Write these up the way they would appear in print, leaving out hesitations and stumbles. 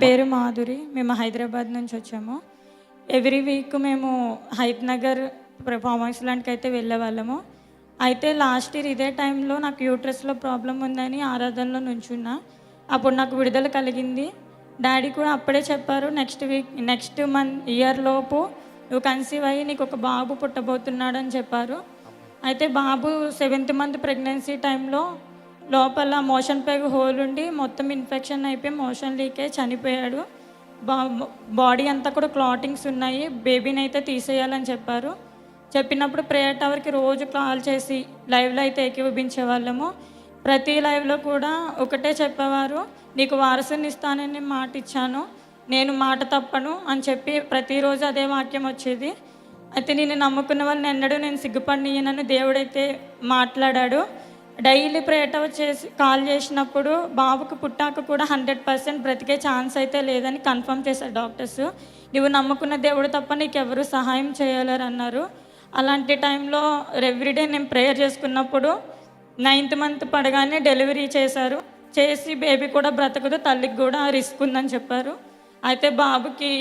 పేరు మాధురి. మేము హైదరాబాద్ నుంచి వచ్చాము. ఎవ్రీ వీక్ మేము హైత్ నగర్ ఫామ్ హౌస్ లాంటికి అయితే వెళ్ళేవాళ్ళము. అయితే లాస్ట్ ఇయర్ ఇదే టైంలో నాకు యూట్రస్లో ప్రాబ్లం ఉందని ఆరాధనలో నుంచున్నా. అప్పుడు నాకు విడుదల కలిగింది. డాడీ కూడా అప్పుడే చెప్పారు, నెక్స్ట్ ఇయర్ లోపు నువ్వు కన్సీవ్ అయ్యి నీకు ఒక బాబు పుట్టబోతున్నాడు అని చెప్పారు. అయితే బాబు 7th మంత్ ప్రెగ్నెన్సీ టైంలో లోపల మోషన్ పేగు హోల్ ఉండి మొత్తం ఇన్ఫెక్షన్ అయిపోయి మోషన్ లీకే చనిపోయాడు. బాడీ అంతా కూడా క్లాటింగ్స్ ఉన్నాయి. బేబీని అయితే తీసేయాలని చెప్పారు. చెప్పినప్పుడు ప్రేయర్ టవర్కి రోజు కాల్ చేసి లైవ్లో అయితే ఏకీభవించే వాళ్ళము. ప్రతి లైవ్లో కూడా ఒకటే చెప్పేవారు, నీకు వారసుని ఇస్తానని మాట ఇచ్చాను, నేను మాట తప్పను అని చెప్పి ప్రతిరోజు అదే వాక్యం వచ్చేది. అయితే నేను నమ్ముకున్న వాళ్ళని ఎన్నడూ నేను సిగ్గుపడినని దేవుడైతే మాట్లాడాడు. డైలీ ప్రేయర్ టవర్ చేసి కాల్ చేసినప్పుడు బాబుకు పుట్టాక కూడా 100% బ్రతికే ఛాన్స్ అయితే లేదని కన్ఫర్మ్ చేశారు డాక్టర్స్. నువ్వు నమ్ముకున్న దేవుడు తప్ప నీకు ఎవరు సహాయం చేయలేరు అన్నారు. అలాంటి టైంలో ఎవ్రీడే నేను ప్రేయర్ చేసుకున్నప్పుడు 9th మంత్ పడగానే డెలివరీ చేసి బేబీ కూడా బ్రతకదు, తల్లికి కూడా రిస్క్ ఉందని చెప్పారు. అయితే బాబుకి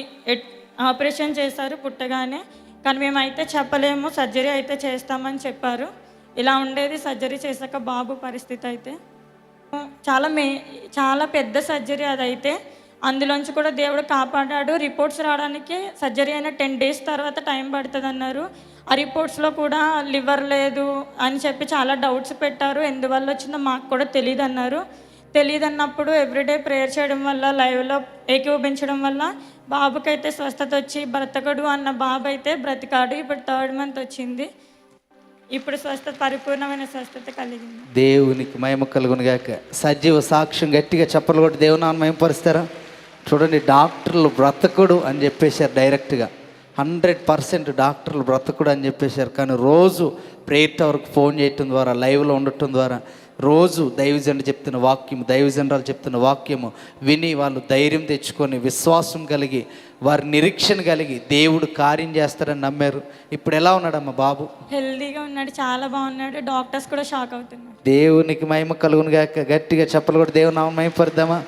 ఆపరేషన్ చేశారు పుట్టగానే. కానీ మేమైతే చెప్పలేము, సర్జరీ అయితే చేస్తామని చెప్పారు. ఇలా ఉండేది. సర్జరీ చేశాక బాబు పరిస్థితి అయితే చాలా పెద్ద సర్జరీ అదైతే. అందులోంచి కూడా దేవుడు కాపాడాడు. రిపోర్ట్స్ రావడానికి సర్జరీ అయిన 10 days తర్వాత టైం పడుతుంది అన్నారు. ఆ రిపోర్ట్స్లో కూడా లివర్ లేదు అని చెప్పి చాలా డౌట్స్ పెట్టారు. ఎందువల్ల వచ్చిందో మాకు కూడా తెలియదు అన్నారు. తెలియదు అన్నప్పుడు ఎవ్రీడే ప్రేయర్ చేయడం వల్ల, లైవ్లో ఏకీభవించడం వల్ల బాబుకైతే స్వస్థత వచ్చి బ్రతకడు అన్న బాబు అయితే బ్రతికాడు. ఇప్పుడు 3rd month వచ్చింది. ఇప్పుడు పరిపూర్ణమైన స్వస్థత కలిగింది. దేవునికి మహిమ కలుగును గాక. సజీవ సాక్ష్యం గట్టిగా చెప్పలు కొట్టి దేవుని నామం మహిమపరుస్తారా? చూడండి, డాక్టర్లు బ్రతకుడు అని చెప్పేశారు డైరెక్ట్గా. 100% డాక్టర్లు బ్రతకుడు అని చెప్పేశారు. కానీ రోజు ప్రేయర్ టవర్కి ఫోన్ చేయటం ద్వారా, లైవ్లో ఉండటం ద్వారా రోజు దైవజనుడు చెప్తున్న వాక్యము, దైవజనురాలు చెప్తున్న వాక్యము విని వాళ్ళు ధైర్యం తెచ్చుకొని, విశ్వాసం కలిగి, వారి నిరీక్షణ కలిగి దేవుడు కార్యం చేస్తారని నమ్మారు. ఇప్పుడు ఎలా ఉన్నాడమ్మా బాబు? హెల్దీగా ఉన్నాడు, చాలా బాగున్నాడు. డాక్టర్స్ కూడా షాక్ అవుతున్నారు. దేవునికి మహిమ కలుగును గాక. గట్టిగా చెప్పలు కూడా దేవుని నామం మహిమపరుద్దామా?